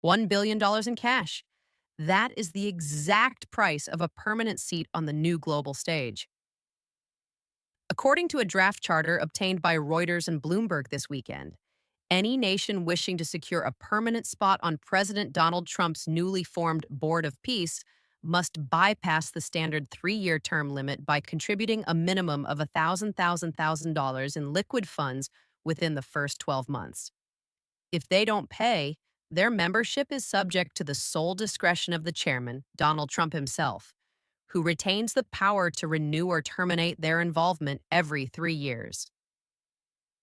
$1 billion in cash. That is the exact price of a permanent seat on the new global stage. According to a draft charter obtained by Reuters and Bloomberg this weekend, any nation wishing to secure a permanent spot on President Donald Trump's newly formed Board of Peace must bypass the standard 3-year term limit by contributing a minimum of $1,000 in liquid funds within the first 12 months. If they don't pay, their membership is subject to the sole discretion of the chairman, Donald Trump himself, who retains the power to renew or terminate their involvement every 3 years.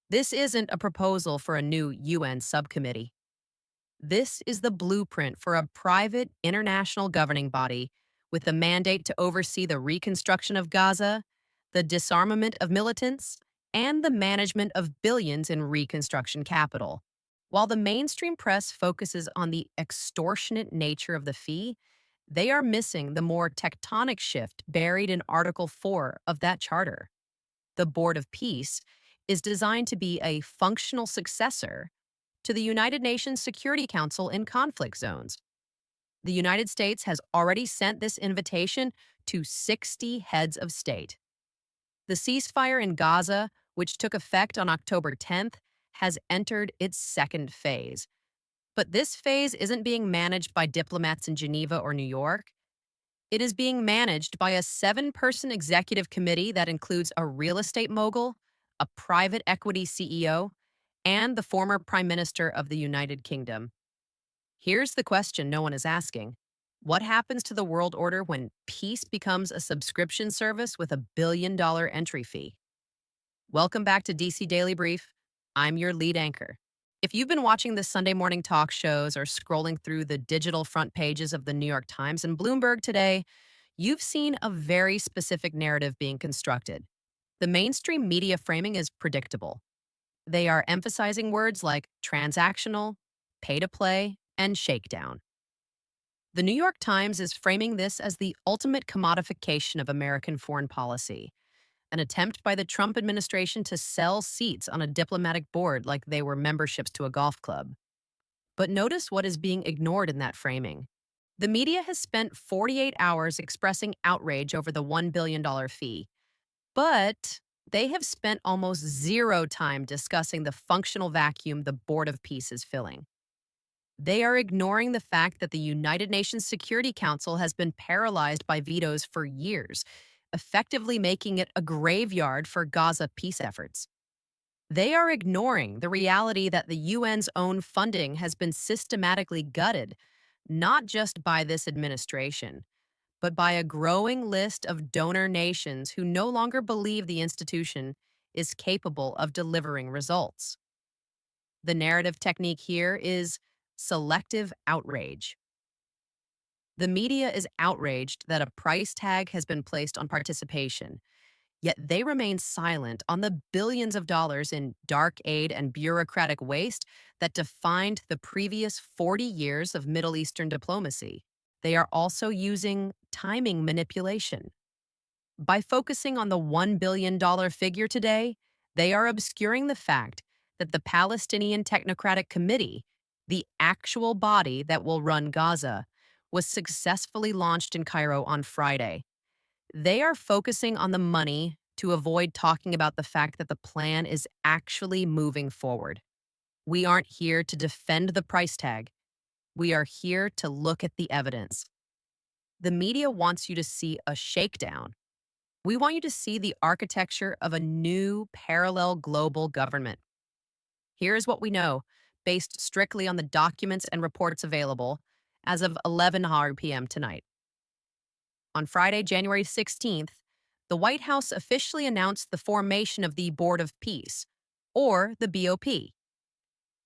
This isn't a proposal for a new UN subcommittee. This is the blueprint for a private international governing body with the mandate to oversee the reconstruction of Gaza, the disarmament of militants, and the management of billions in reconstruction capital. While the mainstream press focuses on the extortionate nature of the fee, they are missing the more tectonic shift buried in Article 4 of that charter. The Board of Peace is designed to be a functional successor to the United Nations Security Council in conflict zones. The United States has already sent this invitation to 60 heads of state. The ceasefire in Gaza, which took effect on October 10th, has entered its second phase. But this phase isn't being managed by diplomats in Geneva or New York. It is being managed by a 7-person executive committee that includes a real estate mogul, a private equity CEO, and the former Prime Minister of the United Kingdom. Here's the question no one is asking. What happens to the world order when peace becomes a subscription service with $1 billion entry fee? Welcome back to DC Daily Brief. I'm your lead anchor. If you've been watching the Sunday morning talk shows or scrolling through the digital front pages of the New York Times and Bloomberg today, you've seen a very specific narrative being constructed. The mainstream media framing is predictable. They are emphasizing words like transactional, pay to play, and shakedown. The New York Times is framing this as the ultimate commodification of American foreign policy, an attempt by the Trump administration to sell seats on a diplomatic board like they were memberships to a golf club. But notice what is being ignored in that framing. The media has spent 48 hours expressing outrage over the $1 billion fee, but they have spent almost zero time discussing the functional vacuum the Board of Peace is filling. They are ignoring the fact that the United Nations Security Council has been paralyzed by vetoes for years, effectively making it a graveyard for Gaza peace efforts. They are ignoring the reality that the UN's own funding has been systematically gutted, not just by this administration, but by a growing list of donor nations who no longer believe the institution is capable of delivering results. The narrative technique here is selective outrage. The media is outraged that a price tag has been placed on participation, yet they remain silent on the billions of dollars in dark aid and bureaucratic waste that defined the previous 40 years of Middle Eastern diplomacy. They are also using timing manipulation. By focusing on the $1 billion figure today, they are obscuring the fact that the Palestinian Technocratic Committee, the actual body that will run Gaza, was successfully launched in Cairo on Friday. They are focusing on the money to avoid talking about the fact that the plan is actually moving forward. We aren't here to defend the price tag. We are here to look at the evidence. The media wants you to see a shakedown. We want you to see the architecture of a new parallel global government. Here's what we know, based strictly on the documents and reports available as of 11 p.m. tonight. On Friday, January 16th, the White House officially announced the formation of the Board of Peace, or the BOP.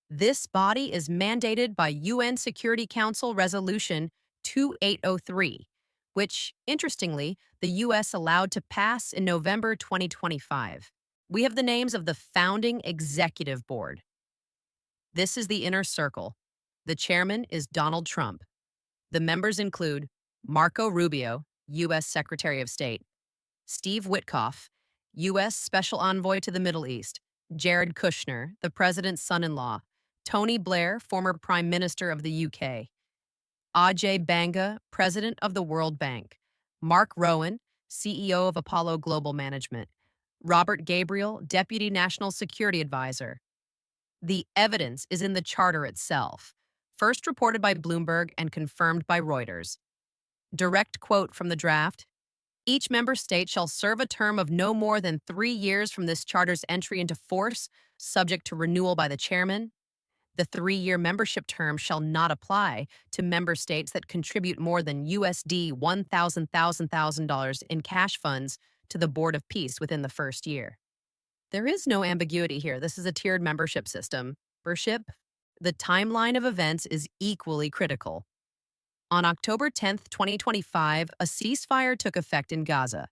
This body is mandated by UN Security Council Resolution 2803, which, interestingly, the U.S. allowed to pass in November 2025. We have the names of the founding executive board. This is the inner circle. The chairman is Donald Trump. The members include Marco Rubio, U.S. Secretary of State, Steve Witkoff, U.S. Special Envoy to the Middle East, Jared Kushner, the president's son-in-law, Tony Blair, former Prime Minister of the UK, Ajay Banga, President of the World Bank, Mark Rowan, CEO of Apollo Global Management, Robert Gabriel, Deputy National Security Advisor. The evidence is in the charter itself, first reported by Bloomberg and confirmed by Reuters. Direct quote from the draft: each member state shall serve a term of no more than 3 years from this charter's entry into force, subject to renewal by the chairman. The 3-year membership term shall not apply to member states that contribute more than USD $1,000 in cash funds to the Board of Peace within the first year. There is no ambiguity here. This is a tiered membership system. Membership, the timeline of events is equally critical. On October 10th, 2025, a ceasefire took effect in Gaza.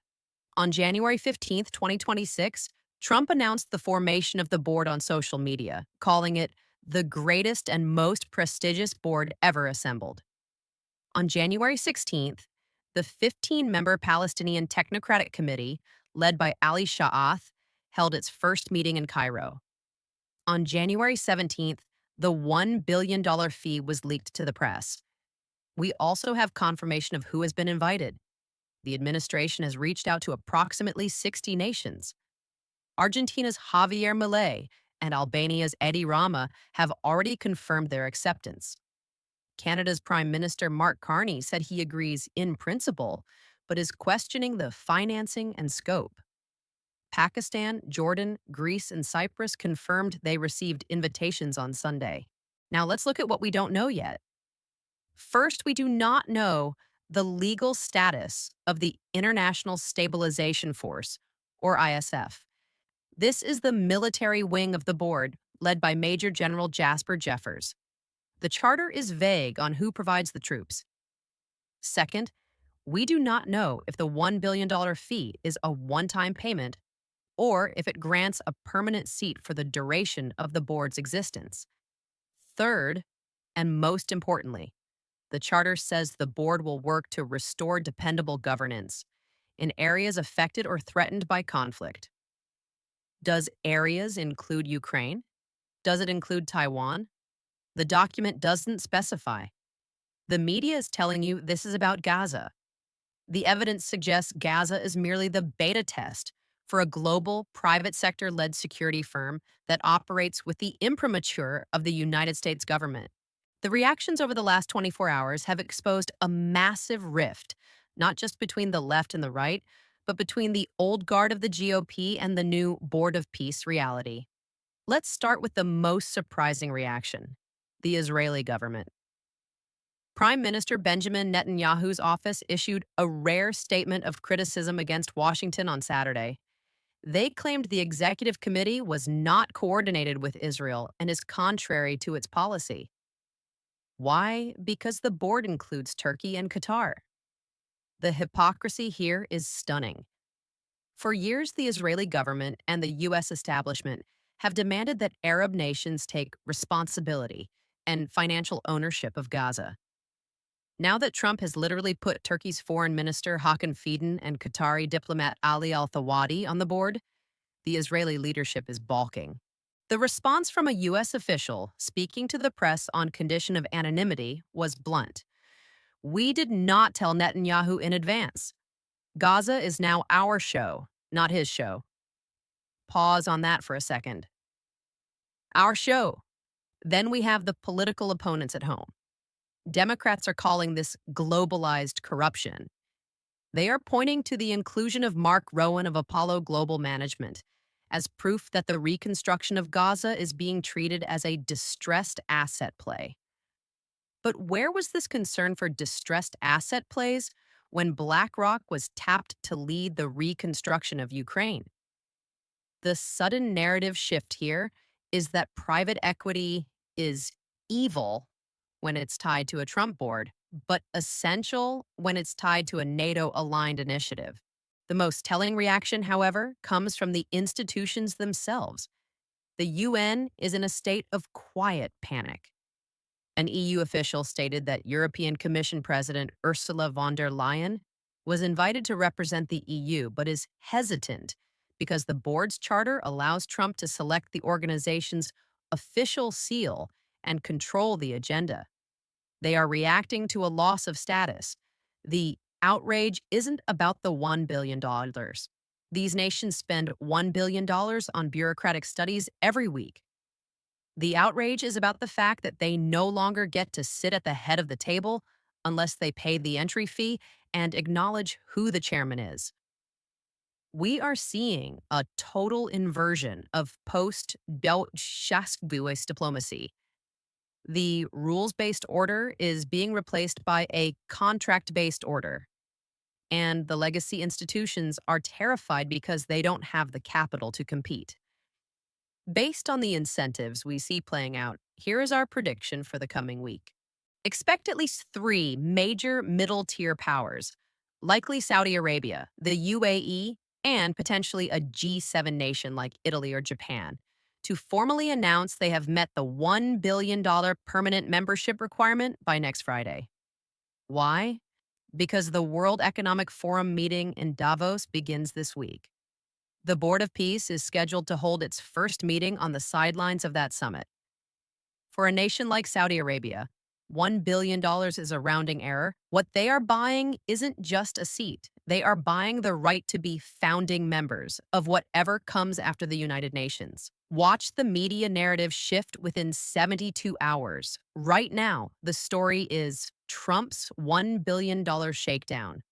On January 15th, 2026, Trump announced the formation of the board on social media, calling it the greatest and most prestigious board ever assembled. On January 16th, the 15-member Palestinian Technocratic Committee, led by Ali Sha'ath, held its first meeting in Cairo. On January 17th, the $1 billion fee was leaked to the press. We also have confirmation of who has been invited. The administration has reached out to approximately 60 nations. Argentina's Javier Milei and Albania's Edi Rama have already confirmed their acceptance. Canada's Prime Minister Mark Carney said he agrees in principle, but is questioning the financing and scope. Pakistan, Jordan, Greece, and Cyprus confirmed they received invitations on Sunday. Now let's look at what we don't know yet. First, we do not know the legal status of the International Stabilization Force, or ISF. This is the military wing of the board, led by Major General Jasper Jeffers. The charter is vague on who provides the troops. Second, we do not know if the $1 billion fee is a one-time payment or if it grants a permanent seat for the duration of the board's existence. Third, and most importantly, the charter says the board will work to restore dependable governance in areas affected or threatened by conflict. Does areas include Ukraine? Does it include Taiwan? The document doesn't specify. The media is telling you this is about Gaza. The evidence suggests Gaza is merely the beta test for a global, private sector-led security firm that operates with the imprimatur of the United States government. The reactions over the last 24 hours have exposed a massive rift, not just between the left and the right, but between the old guard of the GOP and the new Board of Peace reality. Let's start with the most surprising reaction: the Israeli government. Prime Minister Benjamin Netanyahu's office issued a rare statement of criticism against Washington on Saturday. They claimed the executive committee was not coordinated with Israel and is contrary to its policy. Why? Because the board includes Turkey and Qatar. The hypocrisy here is stunning. For years, the Israeli government and the U.S. establishment have demanded that Arab nations take responsibility and financial ownership of Gaza. Now that Trump has literally put Turkey's foreign minister Hakan Fidan and Qatari diplomat Ali al-Thawadi on the board, the Israeli leadership is balking. The response from a U.S. official speaking to the press on condition of anonymity was blunt. "We did not tell Netanyahu in advance. Gaza is now our show, not his show." Pause on that for a second. Our show. Then we have the political opponents at home. Democrats are calling this globalized corruption. They are pointing to the inclusion of Mark Rowan of Apollo Global Management as proof that the reconstruction of Gaza is being treated as a distressed asset play. But where was this concern for distressed asset plays when BlackRock was tapped to lead the reconstruction of Ukraine? The sudden narrative shift here is that private equity is evil when it's tied to a Trump board, but essential when it's tied to a NATO-aligned initiative. The most telling reaction, however, comes from the institutions themselves. The UN is in a state of quiet panic. An EU official stated that European Commission President Ursula von der Leyen was invited to represent the EU, but is hesitant because the board's charter allows Trump to select the organization's official seal and control the agenda. They are reacting to a loss of status. The outrage isn't about the $1 billion. These nations spend $1 billion on bureaucratic studies every week. The outrage is about the fact that they no longer get to sit at the head of the table unless they pay the entry fee and acknowledge who the chairman is. We are seeing a total inversion of post diplomacy. The rules based order is being replaced by a contract based order. And the legacy institutions are terrified because they don't have the capital to compete. Based on the incentives we see playing out, here is our prediction for the coming week. Expect at least three major middle tier powers, likely Saudi Arabia, the UAE, and potentially a G7 nation like Italy or Japan, to formally announce they have met the $1 billion permanent membership requirement by next Friday. Why? Because the World Economic Forum meeting in Davos begins this week. The Board of Peace is scheduled to hold its first meeting on the sidelines of that summit. For a nation like Saudi Arabia, $1 billion is a rounding error. What they are buying isn't just a seat. They are buying the right to be founding members of whatever comes after the United Nations. Watch the media narrative shift within 72 hours. Right now, the story is Trump's $1 billion shakedown.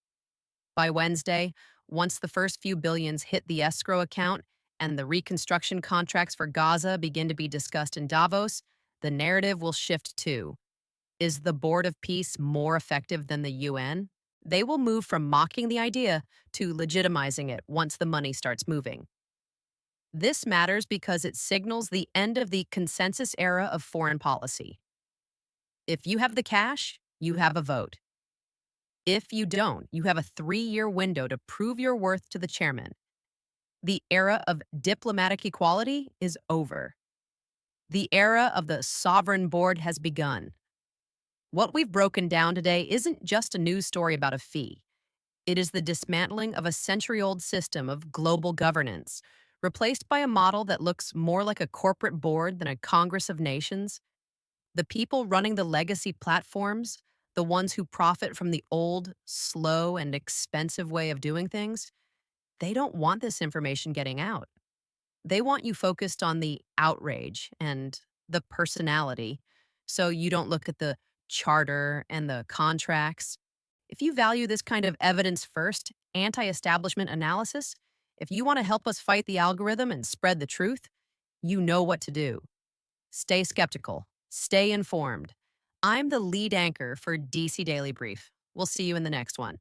By Wednesday, once the first few billions hit the escrow account and the reconstruction contracts for Gaza begin to be discussed in Davos, the narrative will shift too. Is the Board of Peace more effective than the UN? They will move from mocking the idea to legitimizing it once the money starts moving. This matters because it signals the end of the consensus era of foreign policy. If you have the cash, you have a vote. If you don't, you have a 3-year window to prove your worth to the chairman. The era of diplomatic equality is over. The era of the sovereign board has begun. What we've broken down today isn't just a news story about a fee. It is the dismantling of a century-old system of global governance, replaced by a model that looks more like a corporate board than a Congress of Nations. The people running the legacy platforms, the ones who profit from the old, slow, and expensive way of doing things, they don't want this information getting out. They want you focused on the outrage and the personality, so you don't look at the charter and the contracts. If you value this kind of evidence first, anti establishment analysis, if you want to help us fight the algorithm and spread the truth, you know what to do. Stay skeptical, stay informed. I'm the lead anchor for DC Daily Brief. We'll see you in the next one.